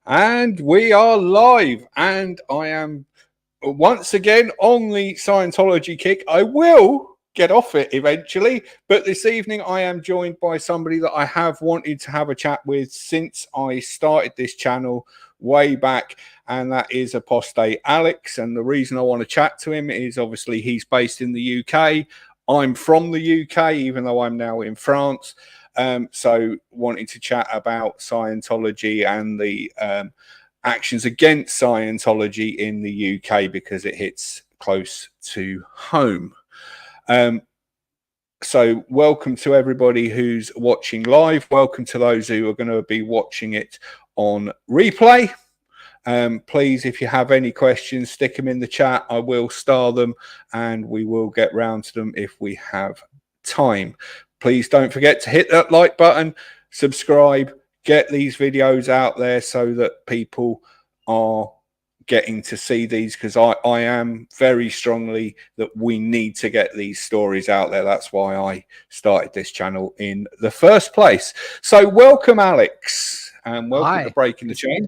And we are live, and I am once again on the Scientology kick. I will get off it eventually, but this evening I am joined by somebody that I have wanted to have a chat with since I started this channel way back, and that is Apostate Alex. And the reason I want to chat to him is obviously he's based in the UK. I'm from the UK, even though I'm now in France. So wanting to chat about Scientology and the actions against Scientology in the UK because it hits close to home. So welcome to everybody who's watching live. Welcome to those who are going to be watching it on replay. Please, if you have any questions, stick them in the chat. I will star them and we will get round to them if we have time. Please don't forget to hit that like button, subscribe, get these videos out there so that people are getting to see these, because I am very strongly that we need to get these stories out there. That's why I started this channel in the first place. So welcome, Alex, and welcome to Breaking the Chain.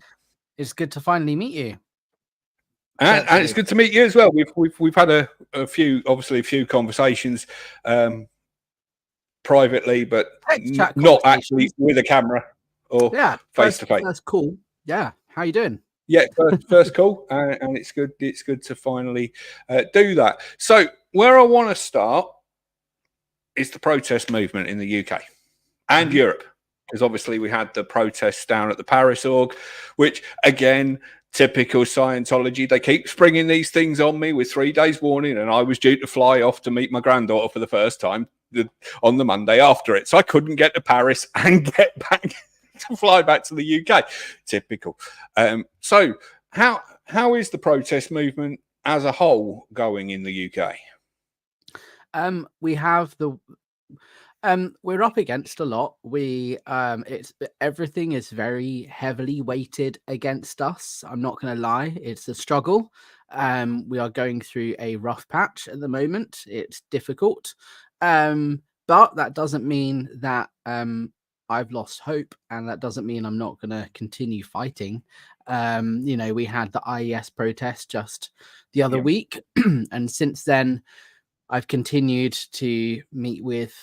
It's good to finally meet you. And it's good to meet you as well. We've had a few conversations privately, but not actually with a camera or face to face. That's cool. Yeah, how you doing? Yeah, first call, and it's good. It's good to finally do that. So where I want to start is the protest movement in the UK and Europe, because obviously we had the protests down at the Paris org, which again, typical Scientology, they keep springing these things on me with 3 days warning, and I was due to fly off to meet my granddaughter for the first time on the Monday after it, so I couldn't get to Paris and get back to fly back to the UK. Typical. So how is the protest movement as a whole going in the UK? We have we're up against a lot. Everything is very heavily weighted against us. I'm not going to lie. It's a struggle. We are going through a rough patch at the moment. It's difficult. But that doesn't mean that I've lost hope, and that doesn't mean I'm not going to continue fighting. We had the IES protest just the other week, and since then I've continued to meet with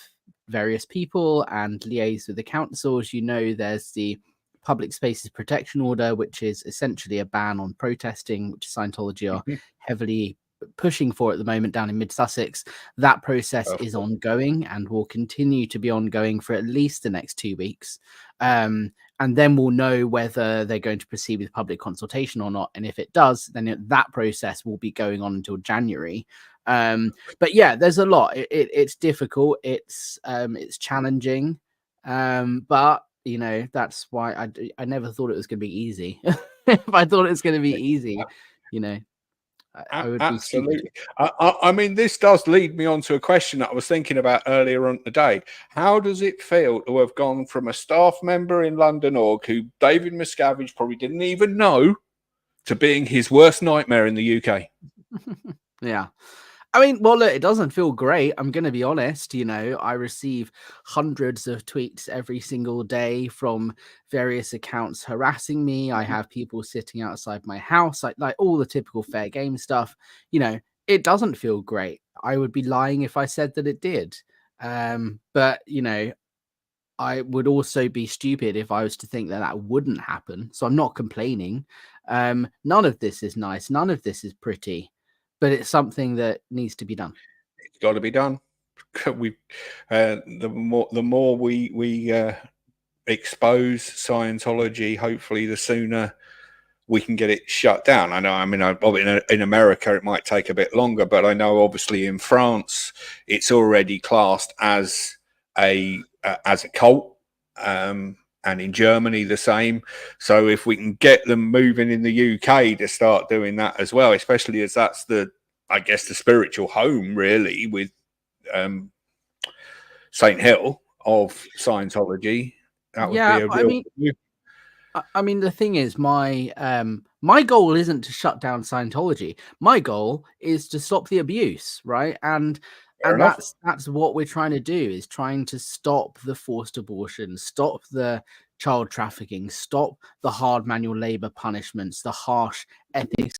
various people and liaise with the councils. There's the Public Spaces Protection Order, which is essentially a ban on protesting, which Scientology are heavily pushing for at the moment down in mid-Sussex. That process is ongoing and will continue to be ongoing for at least the next 2 weeks. And then we'll know whether they're going to proceed with public consultation or not. And if it does, then that process will be going on until January. But yeah, there's a lot. It's difficult. It's challenging. But that's why I never thought it was going to be easy. If I thought it was going to be easy, I would absolutely be I mean, this does lead me on to a question that I was thinking about earlier on today. How does it feel to have gone from a staff member in London org who David Miscavige probably didn't even know to being his worst nightmare in the UK? Yeah. I mean, well, look, it doesn't feel great. I'm going to be honest. I receive hundreds of tweets every single day from various accounts harassing me. I have people sitting outside my house, like all the typical fair game stuff. It doesn't feel great. I would be lying if I said that it did. But I would also be stupid if I was to think that wouldn't happen. So I'm not complaining. None of this is nice. None of this is pretty. But it's something that needs to be done. It's got to be done. The more we expose Scientology, hopefully, the sooner we can get it shut down. I know. I mean, in America, it might take a bit longer, but I know obviously in France, it's already classed as a cult. And in Germany, the same. So if we can get them moving in the UK to start doing that as well, especially as that's the spiritual home, really, with St. Hill of Scientology, that would be a real move. I mean, the thing is, my goal isn't to shut down Scientology. My goal is to stop the abuse, right? And that's what we're trying to do, is trying to stop the forced abortion, stop the child trafficking, stop the hard manual labor punishments, the harsh ethics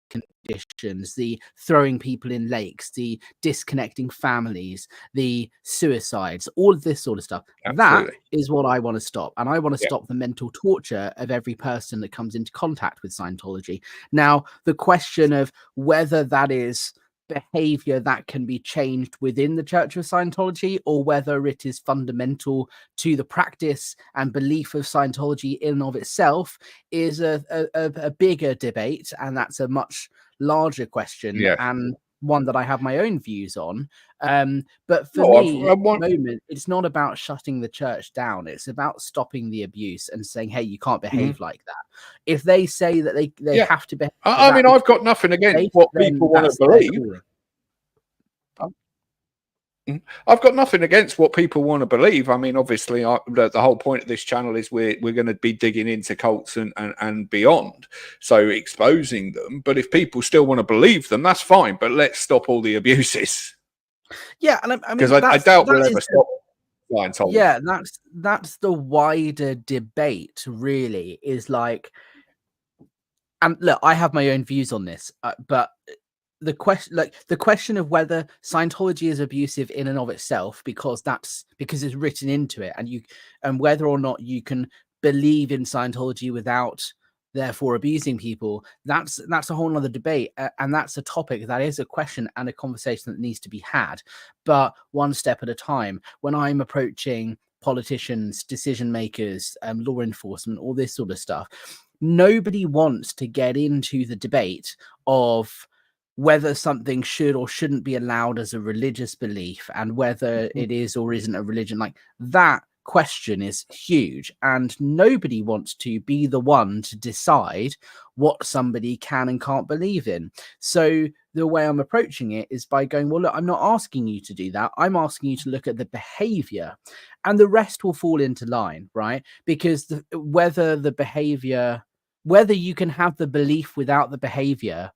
conditions, the throwing people in lakes, the disconnecting families, the suicides, all of this sort of stuff. That Absolutely. is what I want to stop. And I want to Yeah. stop the mental torture of every person that comes into contact with Scientology. Now, the question of whether that is behavior that can be changed within the Church of Scientology, or whether it is fundamental to the practice and belief of Scientology in and of itself, is a bigger debate, and that's a much larger question, Yeah. and one that I have my own views on. But for No, me, at the moment, it's not about shutting the church down. It's about stopping the abuse and saying, hey, you can't behave like that. If they say that they Yeah. have to behave I mean, I've got nothing against what people want to believe. I've got nothing against what people want to believe. I mean, obviously, the whole point of this channel is we're going to be digging into cults and beyond, so exposing them. But if people still want to believe them, that's fine. But let's stop all the abuses. Yeah, and I mean, because I doubt we'll ever stop Scientology. Yeah, that's the wider debate, really, is like, and look, I have my own views on this, but the question of whether Scientology is abusive in and of itself, because it's written into it, and whether or not you can believe in Scientology without therefore abusing people, that's a whole nother debate, and that's a topic that is a question and a conversation that needs to be had, but one step at a time. When I'm approaching politicians, decision makers, law enforcement, all this sort of stuff, nobody wants to get into the debate of whether something should or shouldn't be allowed as a religious belief, and whether it is or isn't a religion. Like, that question is huge, and nobody wants to be the one to decide what somebody can and can't believe in. So the way I'm approaching it is by going, well, look, I'm not asking you to do that. I'm asking you to look at the behavior, and the rest will fall into line, right? Because whether you can have the belief without the behavior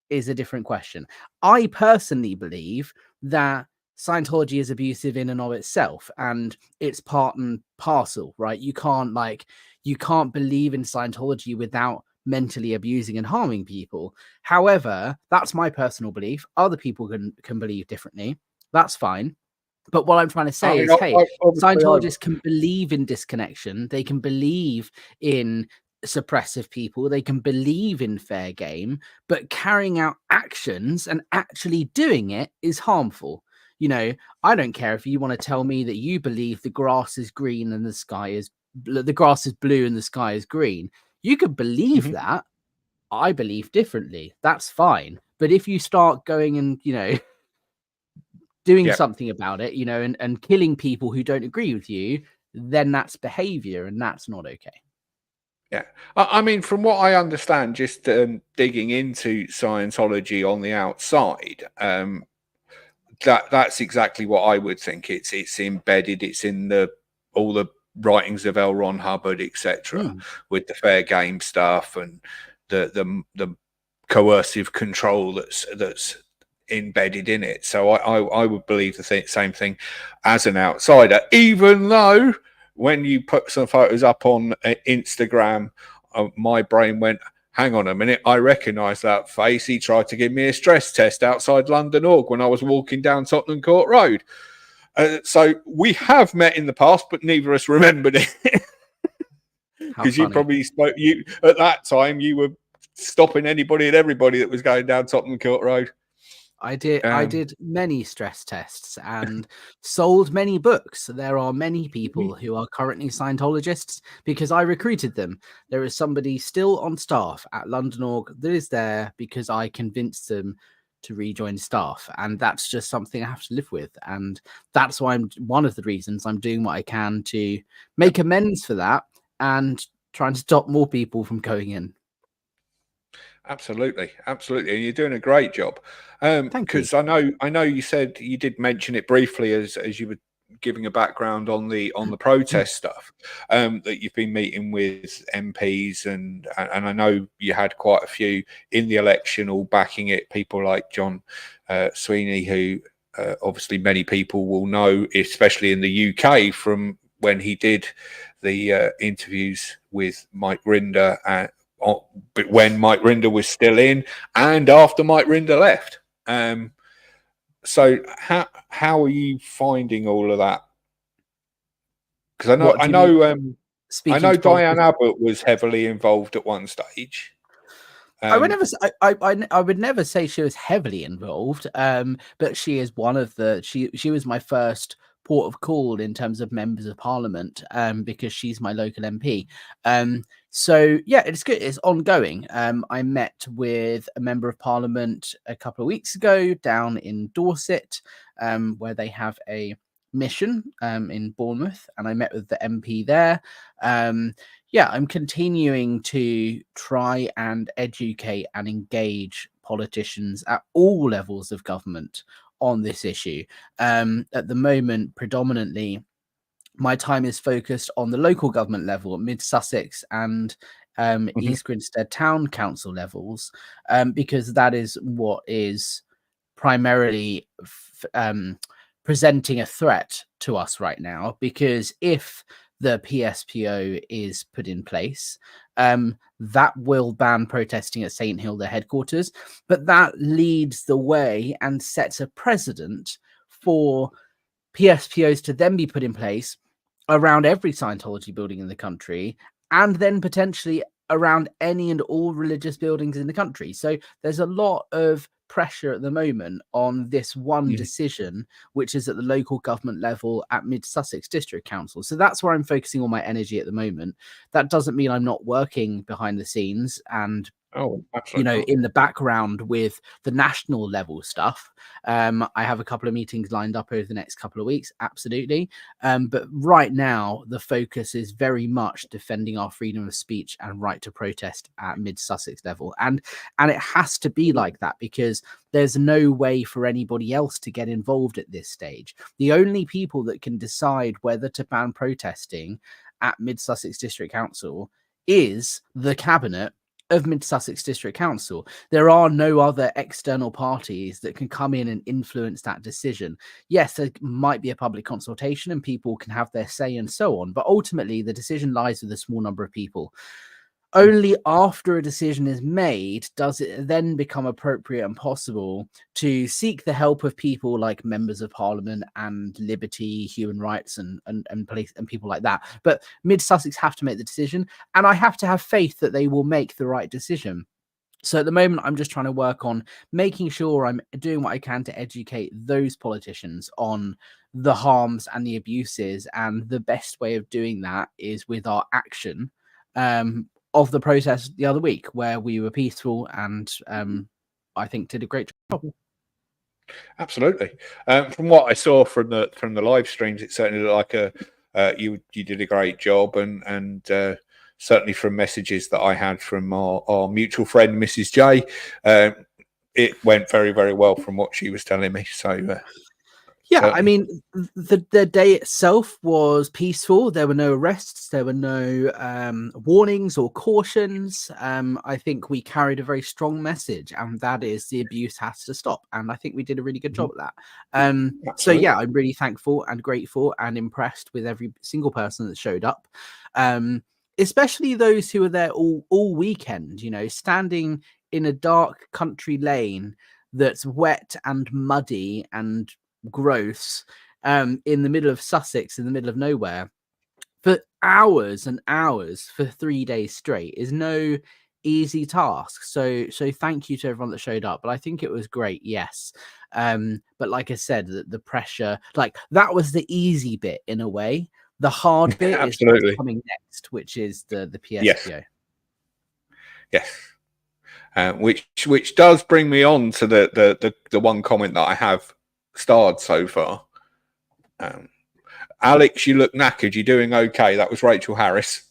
is a different question. I personally believe that Scientology is abusive in and of itself, and it's part and parcel, right? You can't believe in Scientology without mentally abusing and harming people. However, that's my personal belief. Other people can believe differently. That's fine. But what I'm trying to say is, hey, Scientologists can believe in disconnection. They can believe in suppressive people. They can believe in fair game, but carrying out actions and actually doing it is harmful. You know, I don't care if you want to tell me that you believe the grass is green and the grass is blue and the sky is green. You could believe that. I believe differently. That's fine. But if you start going and, doing something about it, and killing people who don't agree with you, then that's behavior, and that's not okay. Yeah. I mean, from what I understand, just digging into Scientology on the outside, that's exactly what I would think. It's embedded. It's in all the writings of L. Ron Hubbard, etc., with the fair game stuff and the coercive control that's embedded in it. So I would believe the same thing as an outsider, even though when you put some photos up on Instagram, my brain went, hang on a minute, I recognise that face. He tried to give me a stress test outside London Org when I was walking down Tottenham Court Road. So we have met in the past, but neither of us remembered it. Because you probably at that time, you were stopping anybody and everybody that was going down Tottenham Court Road. I did many stress tests and sold many books. There are many people who are currently Scientologists because I recruited them. There is somebody still on staff at London Org that is there because I convinced them to rejoin staff, and that's just something I have to live with. And that's why one of the reasons I'm doing what I can to make amends for that and trying to stop more people from going in. Absolutely, and you're doing a great job. Because I know you said you did mention it briefly as you were giving a background on the protest stuff, that you've been meeting with MPs and I know you had quite a few in the election all backing it. People like John Sweeney, who obviously many people will know, especially in the UK, from when he did the interviews with Mike Rinder, but when Mike Rinder was still in, and after Mike Rinder left. So how are you finding all of that? Because I know Diane Abbott was heavily involved at one stage. I would never say she was heavily involved, but she is one of the she was my first port of call in terms of members of parliament, because she's my local MP. So yeah, it's good. It's ongoing. I met with a member of parliament a couple of weeks ago down in Dorset, where they have a mission in Bournemouth, and I met with the MP there. Yeah, I'm continuing to try and educate and engage politicians at all levels of government on this issue. At the moment, predominantly, my time is focused on the local government level, Mid Sussex and East Grinstead Town Council levels, because that is what is primarily presenting a threat to us right now. Because if the PSPO is put in place, that will ban protesting at St Hilda headquarters, but that leads the way and sets a precedent for PSPOs to then be put in place around every Scientology building in the country, and then potentially around any and all religious buildings in the country. So there's a lot of pressure at the moment on this one decision, which is at the local government level at Mid Sussex District Council. So that's where I'm focusing all my energy at the moment. That doesn't mean I'm not working behind the scenes and in the background with the national level stuff. I have a couple of meetings lined up over the next couple of weeks, absolutely. But right now, the focus is very much defending our freedom of speech and right to protest at Mid Sussex level. And it has to be like that, because there's no way for anybody else to get involved at this stage. The only people that can decide whether to ban protesting at Mid Sussex District Council is the cabinet of Mid Sussex District Council. There are no other external parties that can come in and influence that decision. Yes, there might be a public consultation and people can have their say and so on, but ultimately the decision lies with a small number of people. Only after a decision is made does it then become appropriate and possible to seek the help of people like members of parliament and liberty, human rights, and police and people like that. But Mid Sussex have to make the decision, and I have to have faith that they will make the right decision. So at the moment, I'm just trying to work on making sure I'm doing what I can to educate those politicians on the harms and the abuses, and the best way of doing that is with our action. Of the process the other week, where we were peaceful and I think did a great job. Absolutely. From what I saw from the live streams, it certainly looked like you did a great job, and certainly from messages that I had from our mutual friend Mrs. J, it went very, very well from what she was telling me. So yeah, certainly. I mean, the day itself was peaceful. There were no arrests. There were no warnings or cautions. I think we carried a very strong message, and that is the abuse has to stop. And I think we did a really good job at that. So yeah, I'm really thankful and grateful and impressed with every single person that showed up, especially those who were there all weekend, standing in a dark country lane that's wet and muddy and gross, in the middle of Sussex, in the middle of nowhere, for hours and hours for 3 days straight is no easy task. So thank you to everyone that showed up. But I think it was great, yes. But like I said, the pressure, like that was the easy bit in a way. The hard bit is what's coming next, which is the PSPO. Yes. Which does bring me on to the one comment that I have starred so far. Alex, you look knackered. You're doing okay. That was Rachel Harris.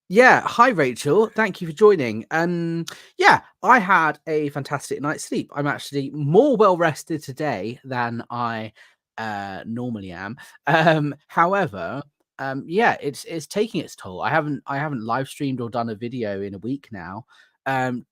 Yeah. Hi, Rachel. Thank you for joining. Yeah, I had a fantastic night's sleep. I'm actually more well rested today than I normally am. However, yeah, it's taking its toll. I haven't live streamed or done a video in a week now.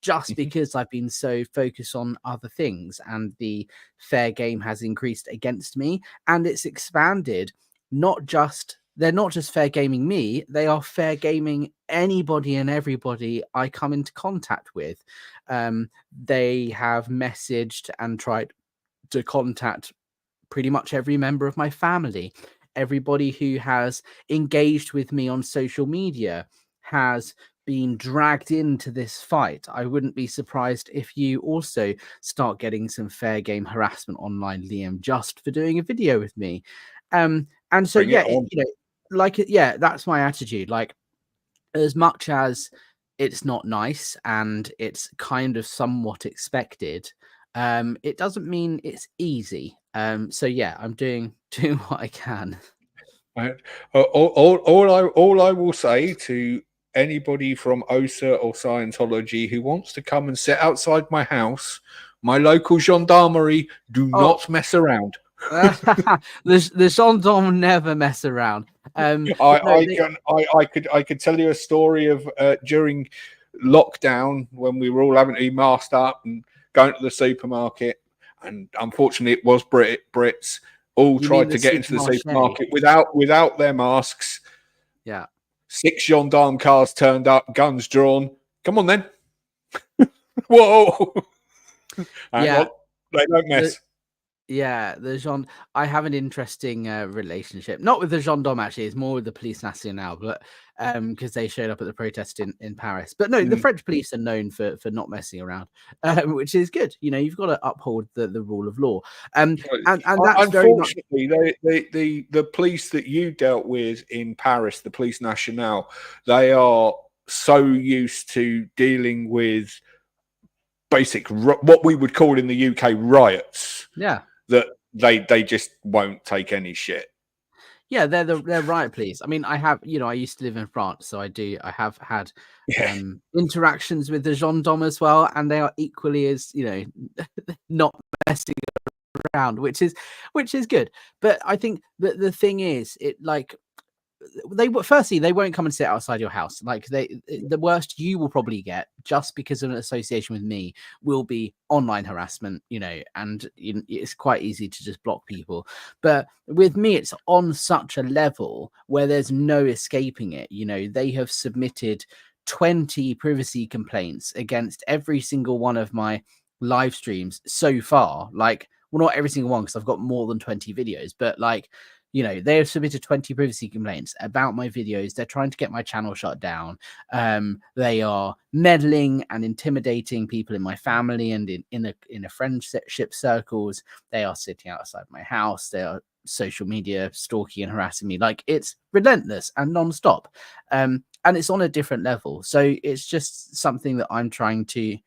Just because I've been so focused on other things, and the fair game has increased against me, and it's expanded not just they're not just fair gaming me, they are fair gaming anybody and everybody I come into contact with. They have messaged and tried to contact pretty much every member of my family. Everybody who has engaged with me on social media has been dragged into this fight. I wouldn't be surprised if you also start getting some fair game harassment online, Liam, just for doing a video with me. And so, Bring yeah, it on. yeah, that's my attitude. Like, as much as it's not nice and it's kind of somewhat expected, it doesn't mean it's easy. So yeah, I'm doing what I can. Right. All I will say to anybody from OSA or Scientology who wants to come and sit outside my house, my local gendarmerie do Oh, not mess around. the gendarme never mess around. But no, I could tell you a story of during lockdown when we were all having to be masked up and going to the supermarket, and unfortunately it was Brits all you mean tried the to get into the supermarché? supermarket without their masks. Yeah. 6 gendarme cars turned up, guns drawn. Come on then. Whoa. Hang Yeah. on. They don't The, mess. Yeah, I have an interesting relationship, not with the gendarme actually, it's more with the police nationale, but because they showed up at the protest in Paris. But no, the Mm. French police are known for not messing around, which is good. You know, you've got to uphold the rule of law. And that's very much, Unfortunately, the police that you dealt with in Paris, the police nationale, they are so used to dealing with basic what we would call in the UK riots yeah. that they just won't take any shit. Yeah, they're riot police. I mean, I used to live in France, so I have had Yeah. interactions with the gendarmes as well, and they are equally as, not messing around, which is good. But I think that the thing is, they won't come and sit outside your house. Like, the worst you will probably get, just because of an association with me, will be online harassment, and it's quite easy to just block people. But with me, it's on such a level where there's no escaping it. They have submitted 20 privacy complaints against every single one of my live streams so far. Like, well, not every single one, because I've got more than 20 videos, but like, they have submitted 20 privacy complaints about my videos. They're trying to get my channel shut down. They are meddling and intimidating people in my family and in a friendship circles. They are sitting outside my house. They are social media stalking and harassing me. Like, it's relentless and non-stop. And it's on a different level. So it's just something that I'm trying to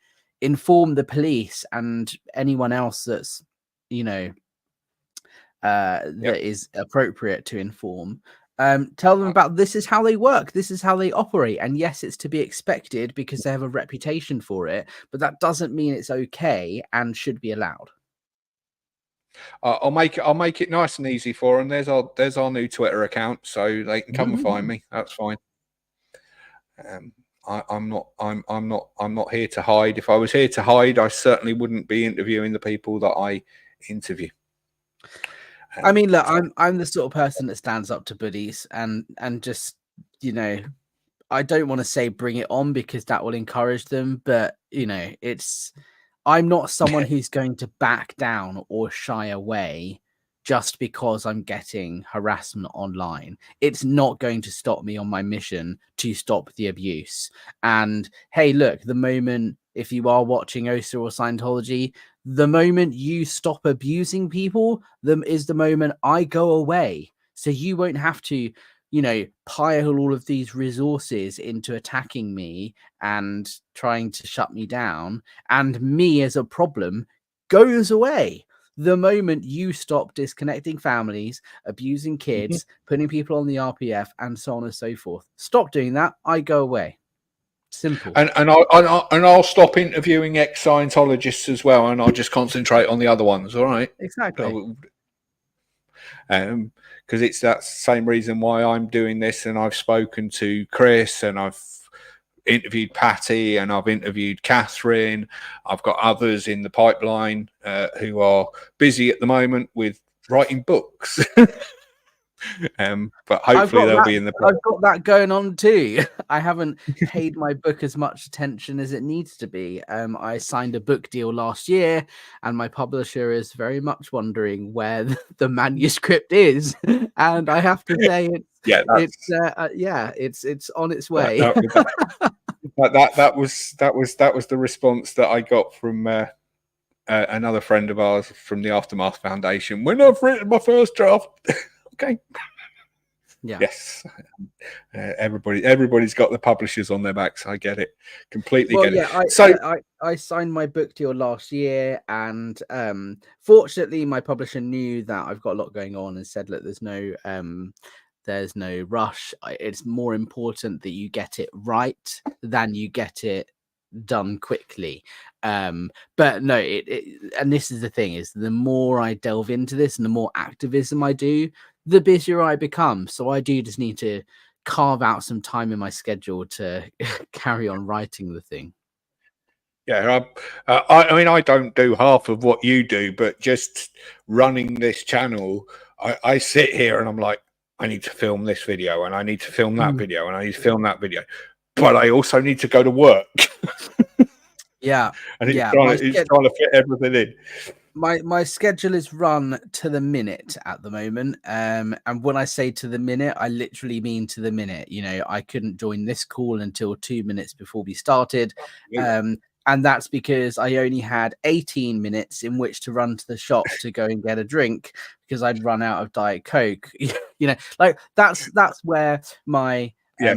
inform the police and anyone else that's, Yep. that is appropriate to inform. Tell them about, this is how they work, this is how they operate, and yes, it's to be expected because they have a reputation for it, but that doesn't mean it's okay and should be allowed. I'll make it nice and easy for them. There's our new Twitter account, so they can come and find me. That's fine. I'm not here to hide. If I was here to hide, I certainly wouldn't be interviewing the people that I interview. I mean, look, I'm the sort of person that stands up to bullies and just, I don't want to say bring it on, because that will encourage them, but I'm not someone who's going to back down or shy away just because I'm getting harassment online. It's not going to stop me on my mission to stop the abuse. And hey, look, if you are watching OSA or Scientology, the moment you stop abusing people, is the moment I go away. So you won't have to, pile all of these resources into attacking me and trying to shut me down. And me as a problem goes away the moment you stop disconnecting families, abusing kids, putting people on the RPF, and so on and so forth. Stop doing that, I go away. Simple. And I'll stop interviewing ex-Scientologists as well, and I'll just concentrate on the other ones. All right. Exactly. Because it's that same reason why I'm doing this, and I've spoken to Chris, and I've interviewed Patty, and I've interviewed Catherine. I've got others in the pipeline who are busy at the moment with writing books. But hopefully they'll be in the. I've got that going on too. I haven't paid my book as much attention as it needs to be. I signed a book deal last year, and my publisher is very much wondering where the manuscript is. And I have to say, it's on its way. That was the response that I got from another friend of ours from the Aftermath Foundation. When I've written my first draft, okay. Yeah. Yes. Everybody's got the publishers on their backs. I get it. Completely get it. So I signed my book deal last year, and fortunately my publisher knew that I've got a lot going on and said, look, there's no rush. It's more important that you get it right than you get it done quickly. But no, and this is the thing, is the more I delve into this and the more activism I do, the busier I become. So I do just need to carve out some time in my schedule to carry on writing the thing. Yeah, I mean, I don't do half of what you do, but just running this channel, I sit here and I'm like, I need to film this video, and I need to film that video, and I need to film that video, but I also need to go to work. Yeah, and it's trying to fit everything in. My schedule is run to the minute at the moment, and when I say to the minute, I literally mean to the minute. You know, I couldn't join this call until 2 minutes before we started, and that's because I only had 18 minutes in which to run to the shop to go and get a drink because I'd run out of Diet Coke. You know, like that's where my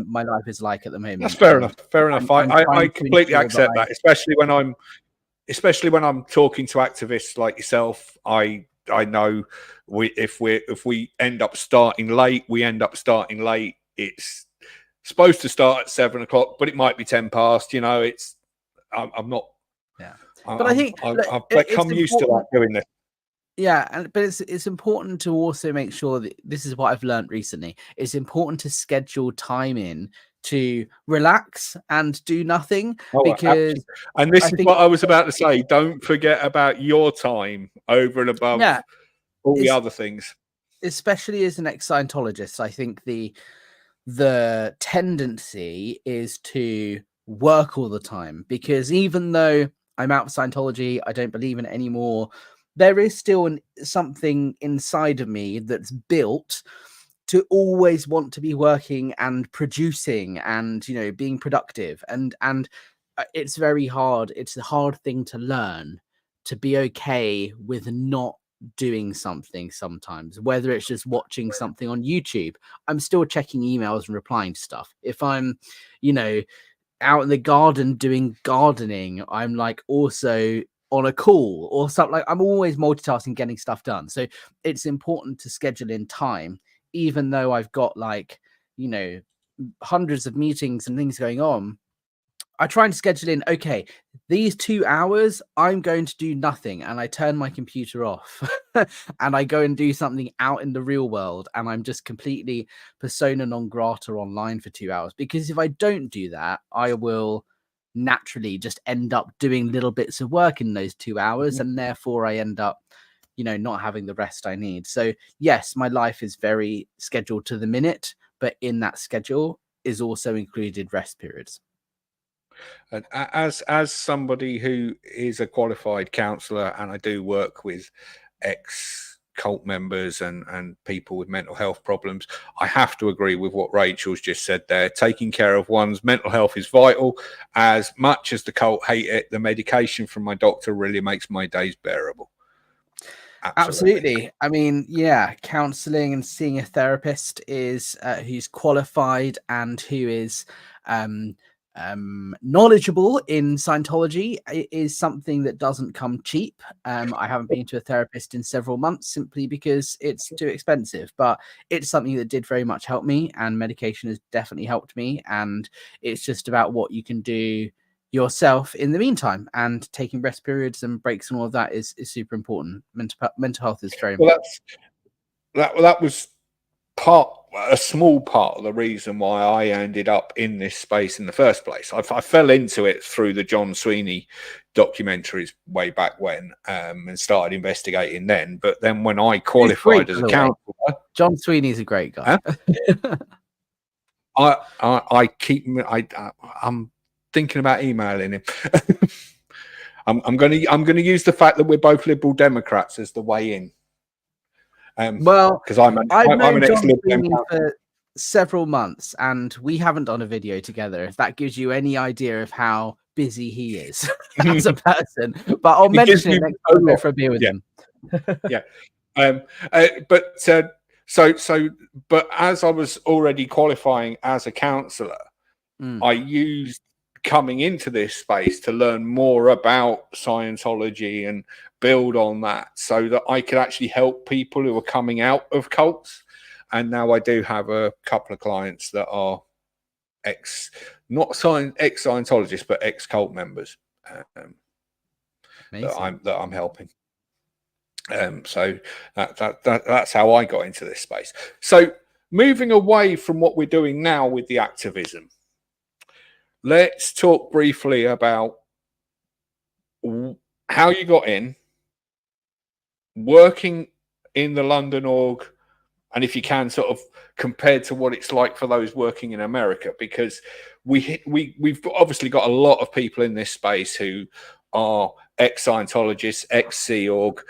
my life is like at the moment. That's fair enough. Fair enough. I completely accept that, especially when I'm talking to activists like yourself. I know if we end up starting late, we end up starting late. It's supposed to start at 7 o'clock, but it might be 10 past. You know, I'm not. Yeah, but I think I've become used to that doing this. Yeah, but it's important to also make sure that this is what I've learned recently. It's important to schedule time in to relax and do nothing, because and this is what I was about to say. Don't forget about your time over and above all the other things. Especially as an ex-Scientologist, I think the tendency is to work all the time, because even though I'm out of Scientology, I don't believe in it anymore, there is still something inside of me that's built to always want to be working and producing and, you know, being productive. And it's very hard. It's a hard thing to learn, to be okay with not doing something sometimes, whether it's just watching something on YouTube. I'm still checking emails and replying to stuff. If I'm, you know, out in the garden doing gardening, I'm like also on a call or something. Like, I'm always multitasking, getting stuff done. So it's important to schedule in time, even though I've got, like, you know, hundreds of meetings and things going on. I try and schedule in, okay, these 2 hours, I'm going to do nothing. And I turn my computer off and I go and do something out in the real world. And I'm just completely persona non grata online for 2 hours. Because if I don't do that, I will naturally just end up doing little bits of work in those 2 hours. And therefore I end up, you know, not having the rest I need. So yes, my life is very scheduled to the minute, but in that schedule is also included rest periods. And as somebody who is a qualified counsellor, and I do work with ex-cult members and people with mental health problems, I have to agree with what Rachel's just said there. Taking care of one's mental health is vital. As much as the cult hate it, the medication from my doctor really makes my days bearable. Absolutely. I mean, yeah, counseling and seeing a therapist is who's qualified and who is knowledgeable in Scientology is something that doesn't come cheap. I haven't been to a therapist in several months simply because it's too expensive, but it's something that did very much help me, and medication has definitely helped me. And it's just about what you can do yourself in the meantime, and taking rest periods and breaks and all of that is super important. Mental health is very important. That was part, a small part of the reason why I ended up in this space in the first place. I fell into it through the John Sweeney documentaries way back when, and started investigating then. But then when I qualified as a counsellor, John Sweeney's a great guy. Huh? I'm thinking about emailing him. I'm going to use the fact that we're both Liberal Democrats as the way in. Well, because I'm an John Sweeney for several months, and we haven't done a video together. If that gives you any idea of how busy he is as a person, but I'll mention it next time I go for a beer with him. Yeah. But as I was already qualifying as a counsellor, I used coming into this space to learn more about Scientology and build on that so that I could actually help people who are coming out of cults. And now I do have a couple of clients that are ex-Scientologists, but ex-cult members that I'm helping. So that's how I got into this space. So moving away from what we're doing now with the activism, let's talk briefly about how you got in, working in the London org, and if you can sort of compared to what it's like for those working in America, because we've obviously got a lot of people in this space who are ex-Scientologists, ex-Sea Org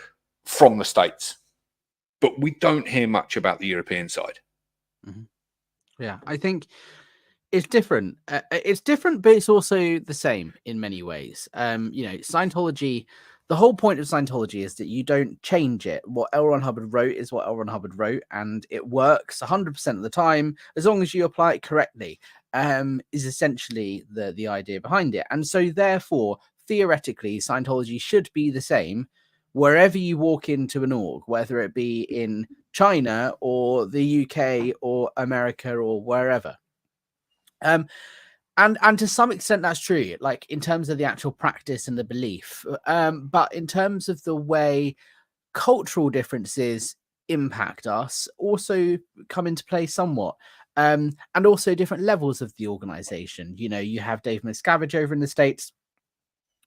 from the States, but we don't hear much about the European side. Yeah, I think it's different. It's different, but it's also the same in many ways. Scientology, the whole point of Scientology is that you don't change it. What L. Ron Hubbard wrote is what L. Ron Hubbard wrote, and it works 100% of the time as long as you apply it correctly. Is essentially the idea behind it, and so therefore, theoretically, Scientology should be the same wherever you walk into an org, whether it be in China or the UK or America or wherever. And to some extent that's true, like in terms of the actual practice and the belief, but in terms of the way cultural differences impact us also come into play somewhat, and also different levels of the organization. You have Dave Miscavige over in the States,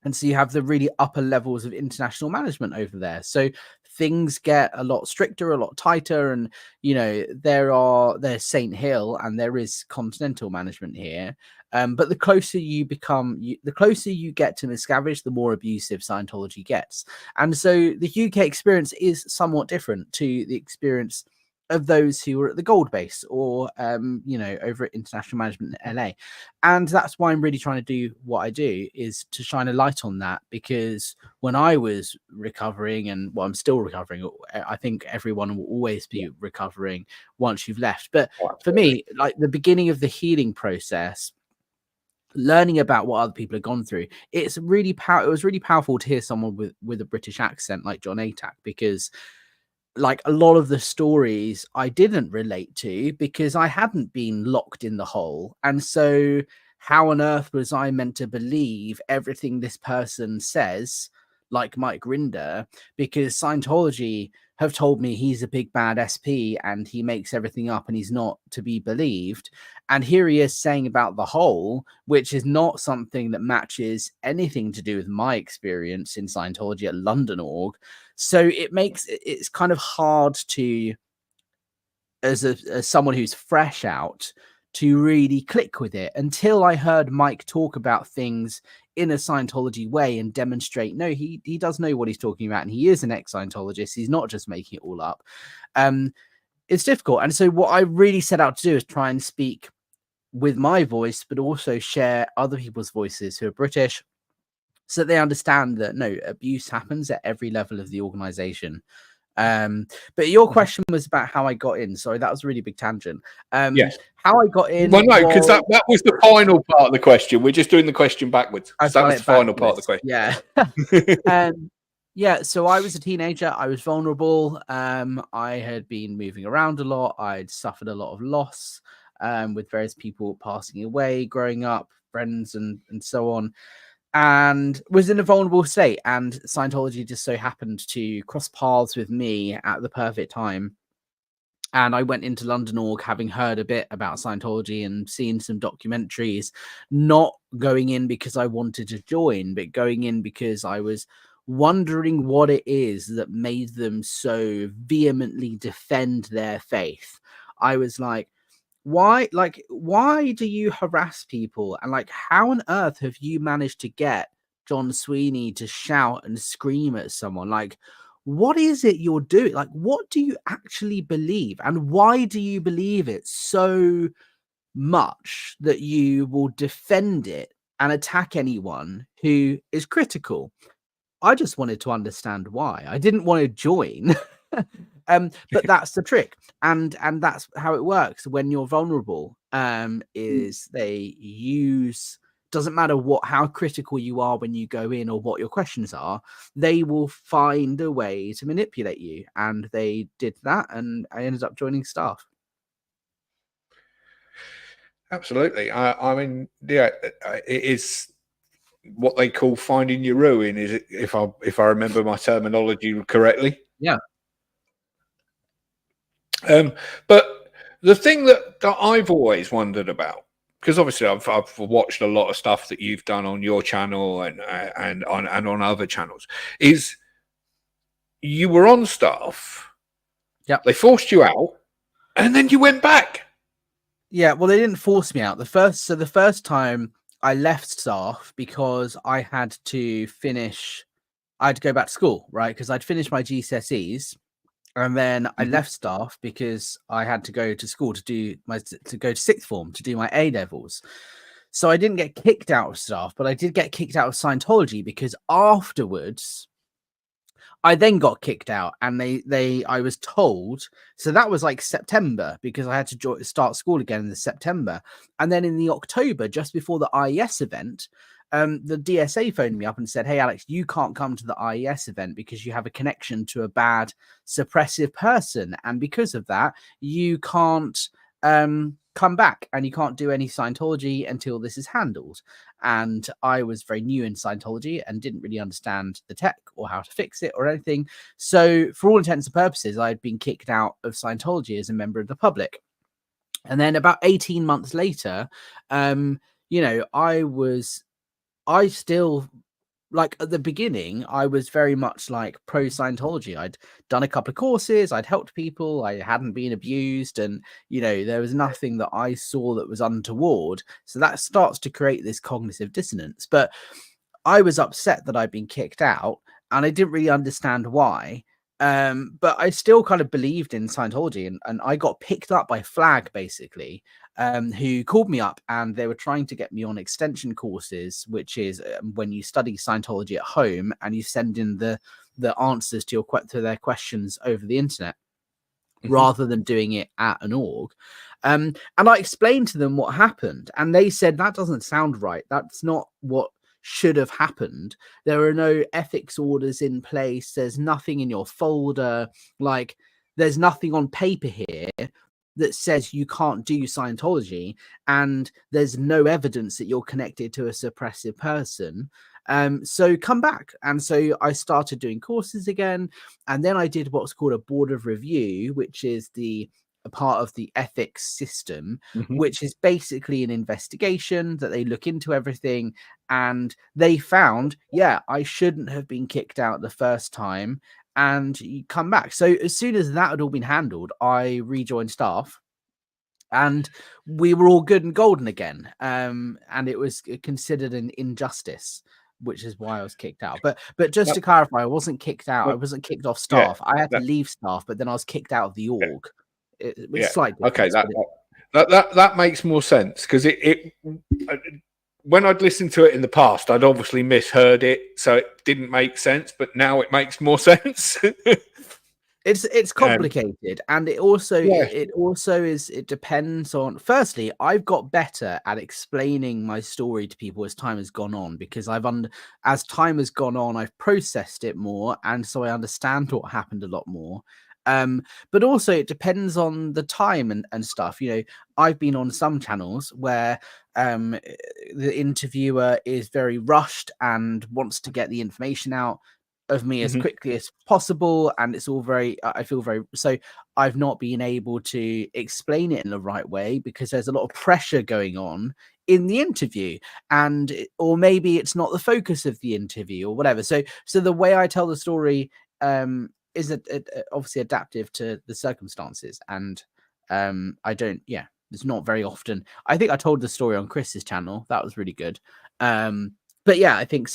and so you have the really upper levels of international management over there. So things get a lot stricter, a lot tighter. And, there's St. Hill and there is continental management here. But the closer you become, the closer you get to Miscavige, the more abusive Scientology gets. And so the UK experience is somewhat different to the experience of those who were at the Gold Base or, over at International Management in LA. And that's why I'm really trying to do what I do, is to shine a light on that, because when I was recovering, and I'm still recovering, I think everyone will always be recovering once you've left. But for me, like the beginning of the healing process, learning about what other people have gone through, it was really powerful to hear someone with a British accent like John Atack, because like a lot of the stories I didn't relate to because I hadn't been locked in the hole. And so how on earth was I meant to believe everything this person says, like Mike Rinder, because Scientology have told me he's a big bad SP and he makes everything up and he's not to be believed. And here he is saying about the hole, which is not something that matches anything to do with my experience in Scientology at London org. So it's kind of hard to, as someone who's fresh out, to really click with it until I heard Mike talk about things in a Scientology way and demonstrate, no, he does know what he's talking about. And he is an ex-Scientologist. He's not just making it all up. It's difficult. And so what I really set out to do is try and speak with my voice, but also share other people's voices who are British, so they understand that no, abuse happens at every level of the organization. But your question was about how I got in. Sorry, that was a really big tangent. Yes. How I got in. Well, no, because that was the final part of the question. We're just doing the question backwards. That was the final part of the question. Yeah. Yeah, so I was a teenager. I was vulnerable. I had been moving around a lot. I'd suffered a lot of loss with various people passing away growing up, friends and so on, and was in a vulnerable state. And Scientology just so happened to cross paths with me at the perfect time. And I went into London Org having heard a bit about Scientology and seen some documentaries, not going in because I wanted to join, but going in because I was wondering what it is that made them so vehemently defend their faith. I was like, why do you harass people? And like, how on earth have you managed to get John Sweeney to shout and scream at someone? Like, what is it you're doing? Like, what do you actually believe? And why do you believe it so much that you will defend it and attack anyone who is critical? I just wanted to understand why. I didn't want to join. But that's the trick. And that's how it works when you're vulnerable. Is they use, doesn't matter how critical you are when you go in or what your questions are, they will find a way to manipulate you. And they did that, and I ended up joining staff. Absolutely. I mean, yeah, it is what they call finding your ruin. Is it, if I remember my terminology correctly? Yeah. But the thing that I've always wondered about, because obviously I've watched a lot of stuff that you've done on your channel and on other channels, is you were on staff, Yep. they forced you out, and then you went back. Yeah, well, they didn't force me out. The first time I left staff because I had to go back to school, right? Because I'd finished my GCSEs, and then I left staff because I had to go to school to go to sixth form to do my A levels. So I didn't get kicked out of staff, but I did get kicked out of Scientology because afterwards I then got kicked out, and I was told, so that was like September, because I had to start school again in the September. And then in the October, just before the IES event, the DSA phoned me up and said, "Hey, Alex, you can't come to the IES event because you have a connection to a bad suppressive person. And because of that, you can't come back, and you can't do any Scientology until this is handled." And I was very new in Scientology and didn't really understand the tech or how to fix it or anything. So for all intents and purposes, I had been kicked out of Scientology as a member of the public. And then about 18 months later, I still, like, at the beginning, I was very much like pro Scientology. I'd done a couple of courses, I'd helped people, I hadn't been abused, and there was nothing that I saw that was untoward. So that starts to create this cognitive dissonance. But I was upset that I'd been kicked out, and I didn't really understand why. But I still kind of believed in Scientology, and I got picked up by Flag, basically, who called me up, and they were trying to get me on extension courses, which is when you study Scientology at home and you send in the answers to their questions over the internet, rather than doing it at an org. And I explained to them what happened, and they said, "That doesn't sound right. That's not what should have happened. There are no ethics orders in place. There's nothing in your folder. Like, there's nothing on paper here that says you can't do Scientology, and there's no evidence that you're connected to a suppressive person. So come back." And so I started doing courses again, and then I did what's called a board of review, which is a part of the ethics system, which is basically an investigation that they look into everything, and they found, yeah, I shouldn't have been kicked out the first time, and you come back. So as soon as that had all been handled, I rejoined staff, and we were all good and golden again. And it was considered an injustice, which is why I was kicked out. But just to clarify, I wasn't kicked out. I wasn't kicked off staff. I had to leave staff, but then I was kicked out of the org. It's slightly okay. That makes more sense, because it when I'd listened to it in the past, I'd obviously misheard it, so it didn't make sense. But now it makes more sense. It's complicated, and it depends on. Firstly, I've got better at explaining my story to people as time has gone on, because as time has gone on, I've processed it more, and so I understand what happened a lot more. But also it depends on the time and stuff. I've been on some channels where the interviewer is very rushed and wants to get the information out of me as Mhm. quickly as possible, and it's all very I feel very so I've not been able to explain it in the right way because there's a lot of pressure going on in the interview, or maybe it's not the focus of the interview or whatever. So the way I tell the story is obviously adaptive to the circumstances, and I don't it's not very often. I think I told the story on Chris's channel. That was really good. But yeah, I think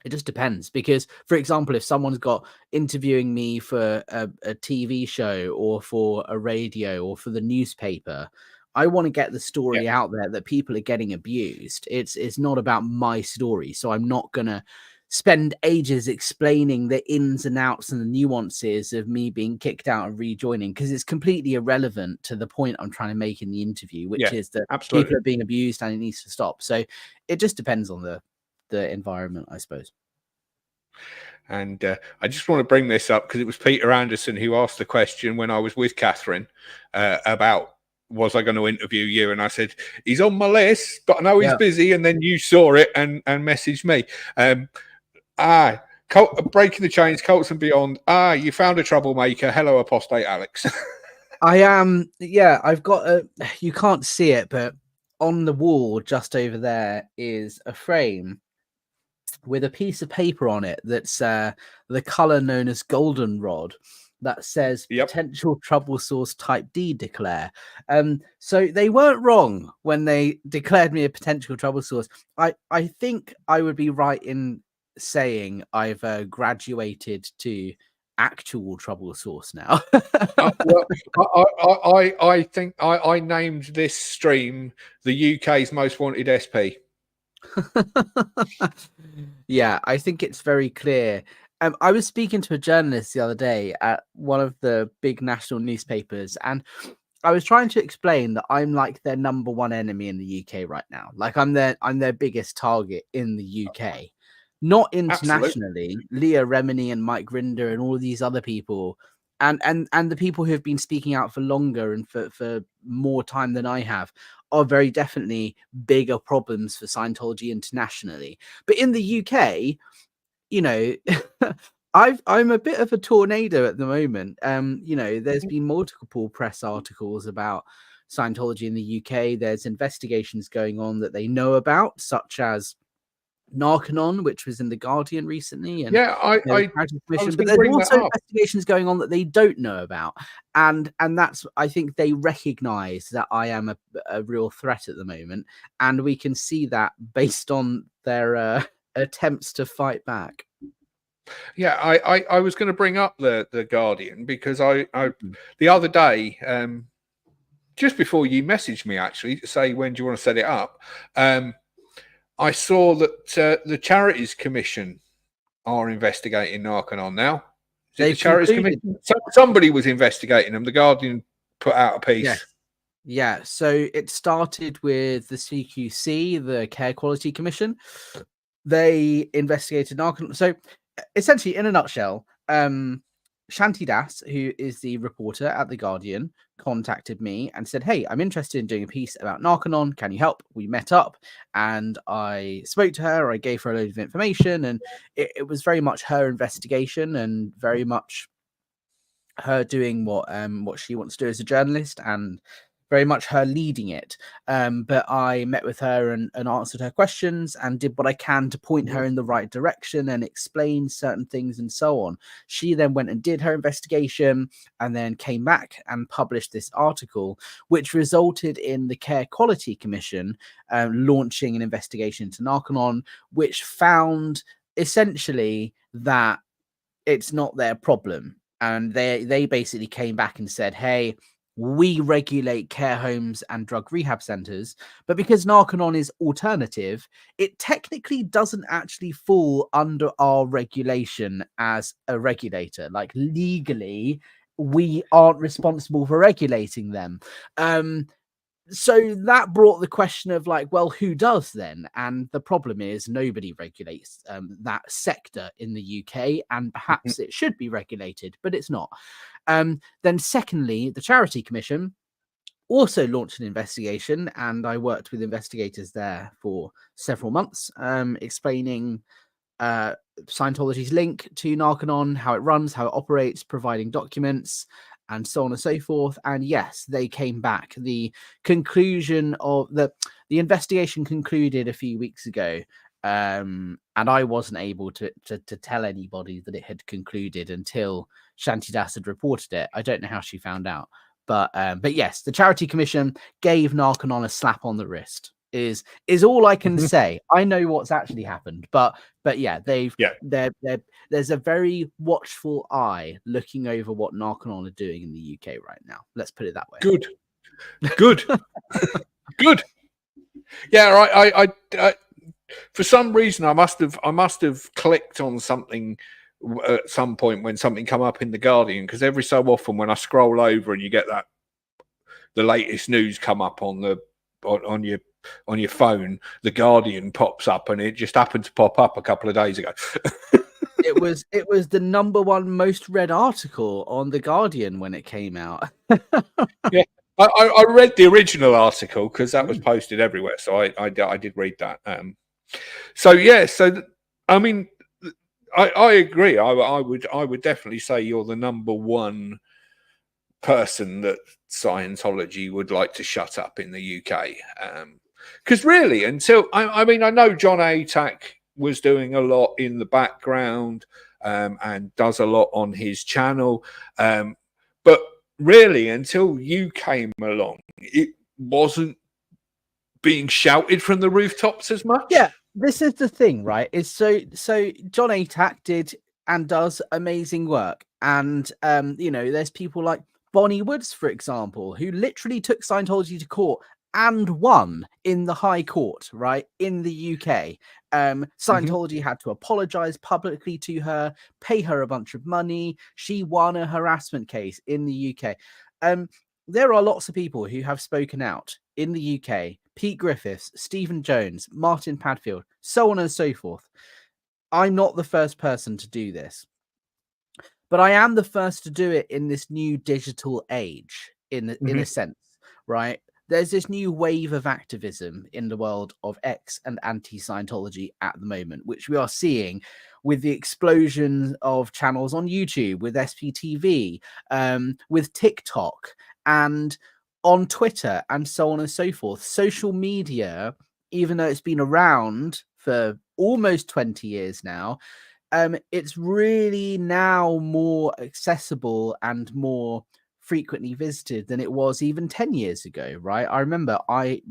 it just depends because, for example, if someone's got interviewing me for a TV show or for a radio or for the newspaper, I want to get the Yeah. story out there that people are getting abused. It's not about my story, so I'm not gonna spend ages explaining the ins and outs and the nuances of me being kicked out and rejoining because it's completely irrelevant to the point I'm trying to make in the interview, which Yeah. is that Absolutely. people are being abused and it needs to stop. So it just depends on the environment, I suppose. And I just want to bring this up because it was Peter Anderson who asked the question when I was with Catherine about was I going to interview you, and I said he's on my list, but I know he's busy. And then you saw it and messaged me. Breaking the chains, Colts and beyond. You found a troublemaker. Hello, apostate Alex. I am. Yeah, I've got a. You can't see it, but on the wall just over there is a frame with a piece of paper on it that's the color known as goldenrod that says Yep. potential trouble source type D declare. So they weren't wrong when they declared me a potential trouble source. I think I would be right in saying I've graduated to actual trouble source now. Well, I think I named this stream the UK's most wanted SP. Yeah, I think it's very clear. I was speaking to a journalist the other day at one of the big national newspapers, and I was trying to explain that I'm like their number one enemy in the UK right now. Like I'm their biggest target in the UK, not Absolutely. internationally. Leah Remini and Mike Grinder and all of these other people, and the people who have been speaking out for longer and for more time than I have, are very definitely bigger problems for Scientology internationally. But in the UK, you know, I'm a bit of a tornado at the moment. There's been multiple press articles about Scientology in the UK. There's investigations going on that they know about, such as Narcanon, which was in the Guardian recently, and Yeah, I commission. was But going to there's bring that also up. investigations going on that they don't know about, and that's, I think they recognise that I am a real threat at the moment, and we can see that based on their attempts to fight back. Yeah, I was going to bring up the Guardian because I the other day, just before you messaged me actually to say when do you want to set it up, I saw that the Charities Commission are investigating Narcanon now. Is it the They've Charities concluded. Commission? Somebody was investigating them. The Guardian put out a piece. Yeah. So it started with the CQC, the Care Quality Commission. They investigated Narcan. So essentially, in a nutshell, Shanti Das, who is the reporter at The Guardian, contacted me and said, "Hey, I'm interested in doing a piece about Narcanon. Can you help?" We met up and I spoke to her. I gave her a load of information, and it was very much her investigation and very much her doing what she wants to do as a journalist, and very much her leading it. But I met with her and answered her questions and did what I can to point her in the right direction and explain certain things and so on. She then went and did her investigation and then came back and published this article, which resulted in the Care Quality Commission launching an investigation into Narcanon, which found essentially that it's not their problem. And they basically came back and said, hey, we regulate care homes and drug rehab centers, but because Narcanon is alternative, it technically doesn't actually fall under our regulation as a regulator. Like legally, we aren't responsible for regulating them. So that brought the question of like, well, who does then? And the problem is nobody regulates that sector in the UK, and perhaps it should be regulated, but it's not. Then secondly, the Charity Commission also launched an investigation, and I worked with investigators there for several months, explaining Scientology's link to Narconon, how it runs, how it operates, providing documents, and so on and so forth. And yes, they came back. The conclusion of the investigation concluded a few weeks ago. And I wasn't able to tell anybody that it had concluded until Shanti Das had reported it. I don't know how she found out. But yes, the Charity Commission gave Narconon a slap on the wrist. Is all I can say. I know what's actually happened, but yeah, there's a very watchful eye looking over what Narconon are doing in the UK right now. Let's put it that way. Good. Good. Yeah, I for some reason I must have clicked on something at some point when something come up in the Guardian, because every so often when I scroll over and you get the latest news come up on your phone, the Guardian pops up, and it just happened to pop up a couple of days ago. It was the #1 most read article on the Guardian when it came out. Yeah, I read the original article because that was posted everywhere, so I did read that. So yeah, I mean, I agree. I would definitely say you're the #1 person that Scientology would like to shut up in the UK. Because really, until I mean, I know John Atack was doing a lot in the background and does a lot on his channel, but really, until you came along, it wasn't being shouted from the rooftops as much. Yeah, this is the thing, right? Is so John Atack did and does amazing work, and there's people like Bonnie Woods, for example, who literally took Scientology to court and won in the High Court, right, in the UK. Scientology had to apologize publicly to her, pay her a bunch of money. She won a harassment case in the UK. There are lots of people who have spoken out in the UK. Pete Griffiths, Stephen Jones, Martin Padfield, so on and so forth. I'm not the first person to do this, but I am the first to do it in this new digital age, in a sense, right? There's this new wave of activism in the world of X and anti-Scientology at the moment, which we are seeing with the explosion of channels on YouTube, with SPTV, with TikTok, and on Twitter, and so on and so forth. Social media, even though it's been around for almost 20 years now, it's really now more accessible and more frequently visited than it was even 10 years ago, right? I remember I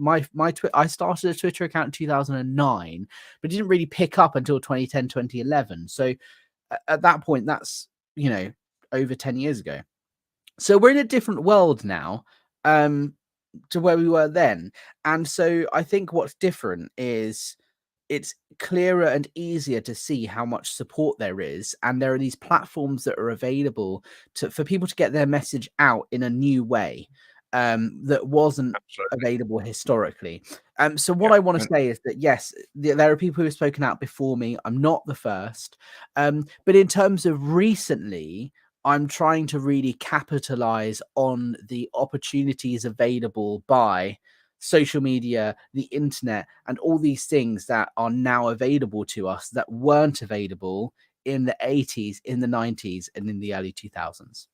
started a Twitter account in 2009, but didn't really pick up until 2010, 2011. So at that point, that's, over 10 years ago. So we're in a different world now to where we were then. And so I think what's different is it's clearer and easier to see how much support there is, and there are these platforms that are available for people to get their message out in a new way that wasn't available historically. So what I want to say is that yes, there are people who have spoken out before me. I'm not the first, but in terms of recently, I'm trying to really capitalize on the opportunities available by social media, the internet, and all these things that are now available to us that weren't available in the 80s, in the 90s, and in the early 2000s.